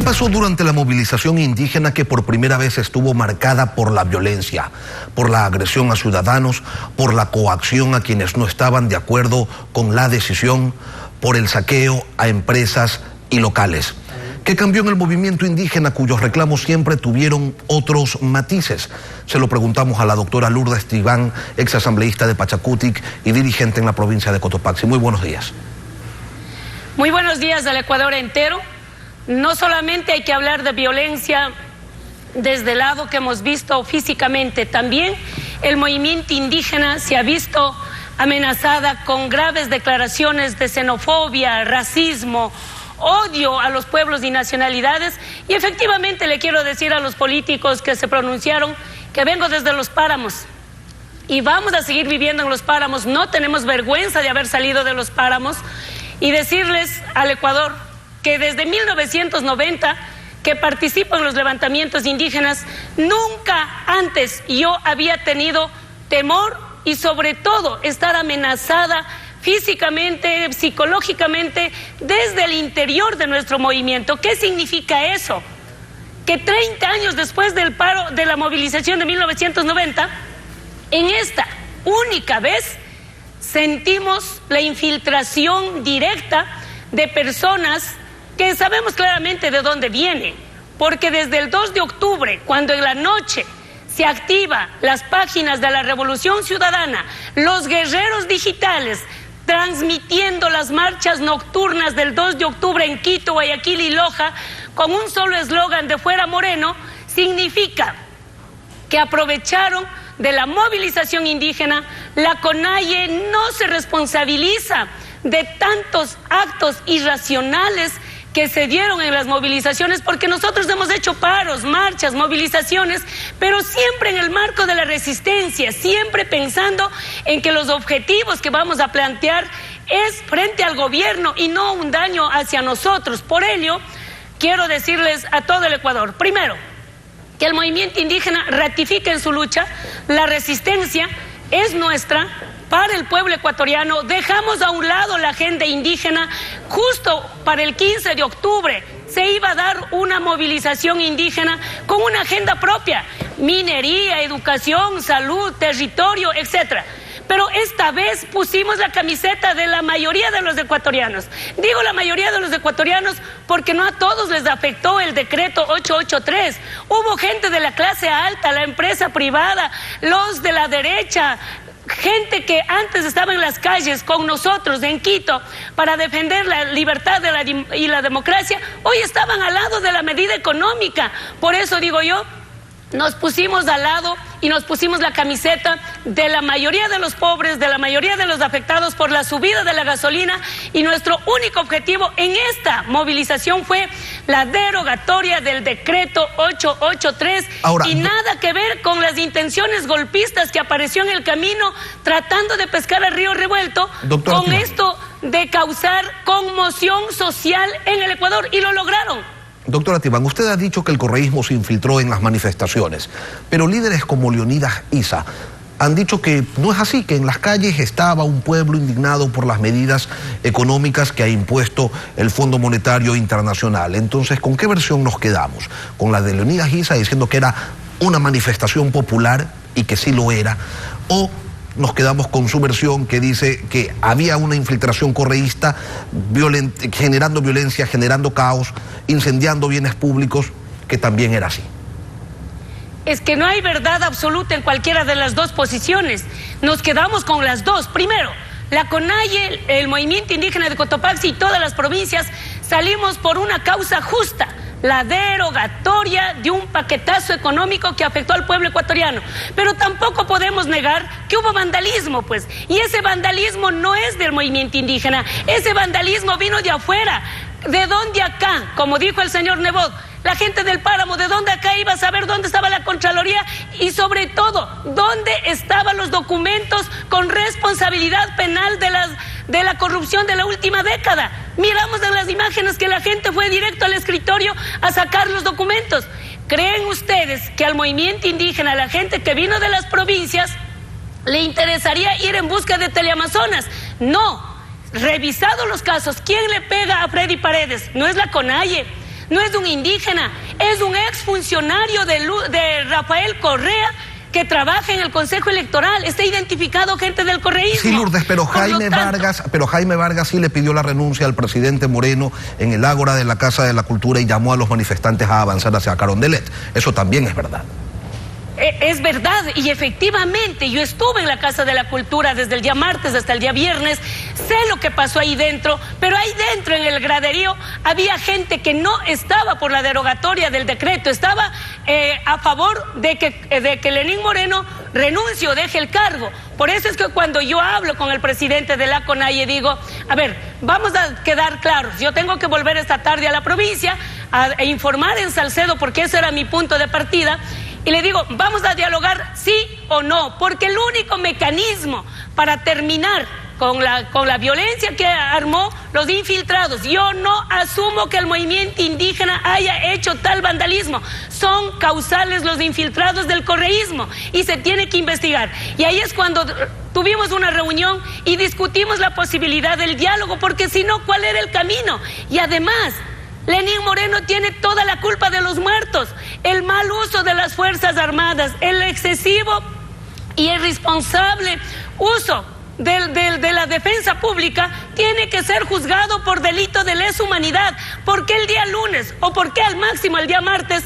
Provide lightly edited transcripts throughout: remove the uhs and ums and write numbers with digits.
pasó durante la movilización indígena que por primera vez estuvo marcada por la violencia, por la agresión a ciudadanos, por la coacción a quienes no estaban de acuerdo con la decisión, por el saqueo a empresas y locales? ¿Qué cambió en el movimiento indígena cuyos reclamos siempre tuvieron otros matices? Se lo preguntamos a la doctora Lourdes Tribán, exasambleísta de Pachacutic y dirigente en la provincia de Cotopaxi. Muy buenos días. Muy buenos días al Ecuador entero. No solamente hay que hablar de violencia desde el lado que hemos visto físicamente, también el movimiento indígena se ha visto amenazada con graves declaraciones de xenofobia, racismo, odio a los pueblos y nacionalidades. Y efectivamente le quiero decir a los políticos que se pronunciaron que vengo desde los páramos y vamos a seguir viviendo en los páramos. No tenemos vergüenza de haber salido de los páramos, y decirles al Ecuador que desde 1990 que participo en los levantamientos indígenas, nunca antes yo había tenido temor y sobre todo estar amenazada físicamente, psicológicamente, desde el interior de nuestro movimiento. ¿Qué significa eso? Que 30 años después del paro de la movilización de 1990, en esta única vez sentimos la infiltración directa de personas que sabemos claramente de dónde vienen, porque desde el 2 de octubre, cuando en la noche se activan las páginas de la Revolución Ciudadana, los guerreros digitales transmitiendo las marchas nocturnas del 2 de octubre en Quito, Guayaquil y Loja, con un solo eslogan de Fuera Moreno, significa que aprovecharon de la movilización indígena. La CONAIE no se responsabiliza de tantos actos irracionales que se dieron en las movilizaciones, porque nosotros hemos hecho paros, marchas, movilizaciones, pero siempre en el marco de la resistencia, siempre pensando en que los objetivos que vamos a plantear es frente al gobierno y no un daño hacia nosotros. Por ello, quiero decirles a todo el Ecuador, primero, que el movimiento indígena ratifique en su lucha. La resistencia es nuestra para el pueblo ecuatoriano. Dejamos a un lado la agenda indígena. Justo para el 15 de octubre se iba a dar una movilización indígena con una agenda propia: minería, educación, salud, territorio, etcétera. Pero esta vez pusimos la camiseta de la mayoría de los ecuatorianos. Digo la mayoría de los ecuatorianos porque no a todos les afectó el decreto 883. Hubo gente de la clase alta, la empresa privada, los de la derecha, gente que antes estaba en las calles con nosotros en Quito para defender la libertad y la democracia, hoy estaban al lado de la medida económica. Por eso digo yo, nos pusimos al lado y nos pusimos la camiseta de la mayoría de los pobres, de la mayoría de los afectados por la subida de la gasolina, y nuestro único objetivo en esta movilización fue la derogatoria del decreto 883. Ahora, y nada que ver con las intenciones golpistas que apareció en el camino tratando de pescar al río revuelto, con esto de causar conmoción social en el Ecuador, y lo lograron. Doctora Tribán, usted ha dicho que el correísmo se infiltró en las manifestaciones, pero líderes como Leonidas Issa han dicho que no es así, que en las calles estaba un pueblo indignado por las medidas económicas que ha impuesto el Fondo Monetario Internacional. Entonces, ¿con qué versión nos quedamos? ¿Con la de Leonidas Issa diciendo que era una manifestación popular y que sí lo era? ¿O nos quedamos con su versión que dice que había una infiltración correísta generando violencia, generando caos, incendiando bienes públicos, que también era así? Es que no hay verdad absoluta en cualquiera de las dos posiciones. Nos quedamos con las dos. Primero, la CONAIE, el movimiento indígena de Cotopaxi y todas las provincias salimos por una causa justa: la derogatoria de un paquetazo económico que afectó al pueblo ecuatoriano. Pero tampoco podemos negar que hubo vandalismo, pues. Y ese vandalismo no es del movimiento indígena. Ese vandalismo vino de afuera. ¿De dónde acá? Como dijo el señor Nebot, la gente del páramo, ¿de dónde acá iba a saber dónde estaba la Contraloría? Y sobre todo, ¿dónde estaban los documentos con responsabilidad penal de la corrupción de la última década? Miramos en las imágenes que la gente fue directo al escritorio a sacar los documentos. ¿Creen ustedes que al movimiento indígena, a la gente que vino de las provincias, le interesaría ir en busca de Teleamazonas? No. Revisados los casos, ¿quién le pega a Freddy Paredes? No es la CONAIE, no es un indígena, es un exfuncionario de Rafael Correa, que trabaja en el Consejo Electoral. Está identificado gente del correísmo. Sí, Lourdes, pero Jaime Vargas sí le pidió la renuncia al presidente Moreno en el ágora de la Casa de la Cultura y llamó a los manifestantes a avanzar hacia Carondelet. Eso también es verdad. Es verdad, y efectivamente yo estuve en la Casa de la Cultura desde el día martes hasta el día viernes, sé lo que pasó ahí dentro, pero ahí dentro en el graderío había gente que no estaba por la derogatoria del decreto, estaba a favor de que Lenín Moreno renuncie o deje el cargo. Por eso es que cuando yo hablo con el presidente de la CONAIE digo, a ver, vamos a quedar claros, yo tengo que volver esta tarde a la provincia a informar en Salcedo porque ese era mi punto de partida. Y le digo, vamos a dialogar sí o no, porque el único mecanismo para terminar con la violencia que armó los infiltrados, yo no asumo que el movimiento indígena haya hecho tal vandalismo, son causales los infiltrados del correísmo y se tiene que investigar. Y ahí es cuando tuvimos una reunión y discutimos la posibilidad del diálogo, porque si no, ¿cuál era el camino? Y además, Lenín Moreno tiene toda la culpa de los muertos, el mal uso de las Fuerzas Armadas, el excesivo y irresponsable uso de la defensa pública tiene que ser juzgado por delito de lesa humanidad. ¿Por qué el día lunes o por qué al máximo el día martes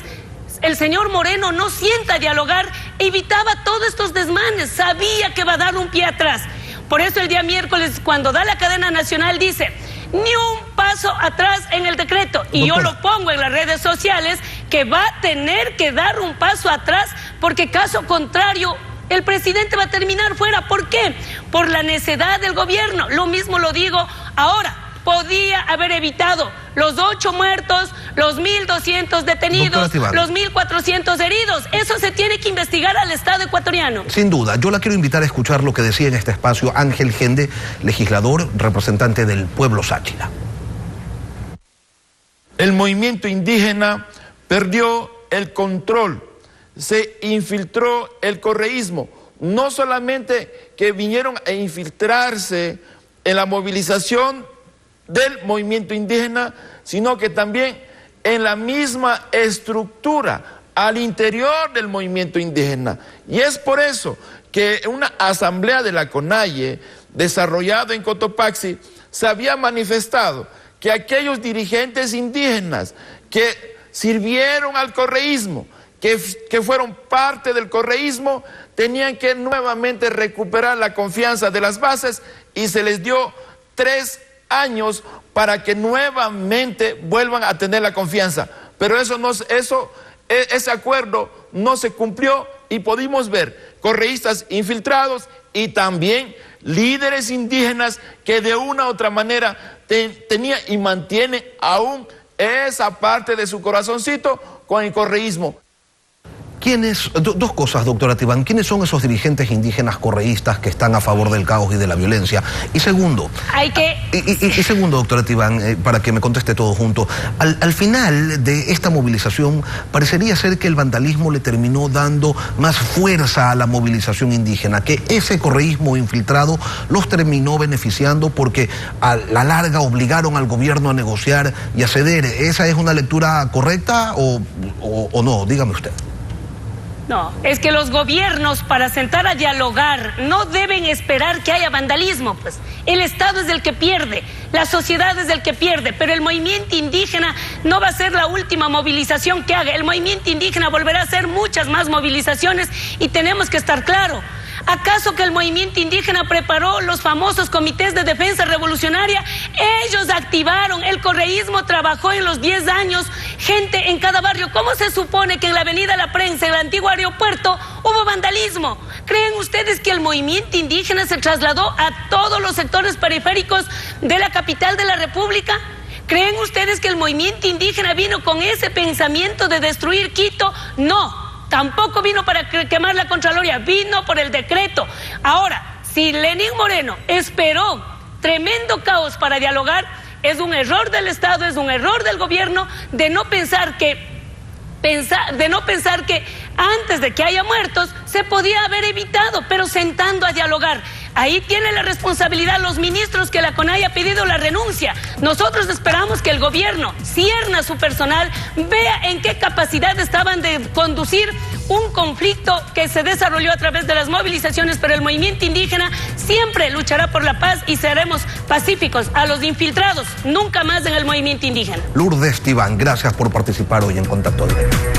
el señor Moreno no sienta a dialogar? Evitaba todos estos desmanes, sabía que va a dar un pie atrás. Por eso el día miércoles, cuando da la cadena nacional, dice: ni un paso atrás en el decreto. Y yo lo pongo en las redes sociales que va a tener que dar un paso atrás, porque caso contrario el presidente va a terminar fuera. ¿Por qué? Por la necedad del gobierno. Lo mismo lo digo ahora. Podía haber evitado los 8 muertos, los 1.200 detenidos, los 1.400 heridos. Eso se tiene que investigar al Estado ecuatoriano. Sin duda. Yo la quiero invitar a escuchar lo que decía en este espacio Ángel Gende, legislador, representante del pueblo Sáchila. El movimiento indígena perdió el control, se infiltró el correísmo. No solamente que vinieron a infiltrarse en la movilización del movimiento indígena, sino que también en la misma estructura al interior del movimiento indígena. Y es por eso que en una asamblea de la CONAIE desarrollada en Cotopaxi se había manifestado que aquellos dirigentes indígenas que sirvieron al correísmo, que fueron parte del correísmo, tenían que nuevamente recuperar la confianza de las bases, y se les dio 3 años para que nuevamente vuelvan a tener la confianza. Pero ese acuerdo no se cumplió, y pudimos ver correístas infiltrados y también líderes indígenas que de una u otra manera tenían y mantienen aún esa parte de su corazoncito con el correísmo. Dos cosas, doctora Tibán. ¿Quiénes son esos dirigentes indígenas correístas que están a favor del caos y de la violencia? Y segundo, doctora Tibán, para que me conteste todo junto, al final de esta movilización parecería ser que el vandalismo le terminó dando más fuerza a la movilización indígena, que ese correísmo infiltrado los terminó beneficiando porque a la larga obligaron al gobierno a negociar y a ceder. ¿Esa es una lectura correcta o no? Dígame usted. No, es que los gobiernos, para sentar a dialogar, no deben esperar que haya vandalismo, pues. El Estado es el que pierde, la sociedad es el que pierde, pero el movimiento indígena no va a ser la última movilización que haga. El movimiento indígena volverá a hacer muchas más movilizaciones, y tenemos que estar claros. ¿Acaso que el movimiento indígena preparó los famosos comités de defensa revolucionaria? Ellos activaron, el correísmo trabajó en los 10 años, gente en cada barrio. ¿Cómo se supone que en la Avenida La Prensa, en el antiguo aeropuerto, hubo vandalismo? ¿Creen ustedes que el movimiento indígena se trasladó a todos los sectores periféricos de la capital de la República? ¿Creen ustedes que el movimiento indígena vino con ese pensamiento de destruir Quito? No. Tampoco vino para quemar la Contraloría, vino por el decreto. Ahora, si Lenín Moreno esperó tremendo caos para dialogar, es un error del Estado, es un error del gobierno de no pensar que antes de que haya muertos se podía haber evitado, pero sentando a dialogar. Ahí tiene la responsabilidad los ministros que la CONAIE ha pedido la renuncia. Nosotros esperamos que el gobierno cierne a su personal, vea en qué capacidad estaban de conducir un conflicto que se desarrolló a través de las movilizaciones, pero el movimiento indígena siempre luchará por la paz y seremos pacíficos. A los infiltrados, nunca más en el movimiento indígena. Lourdes Tibán, gracias por participar hoy en Contacto Directo.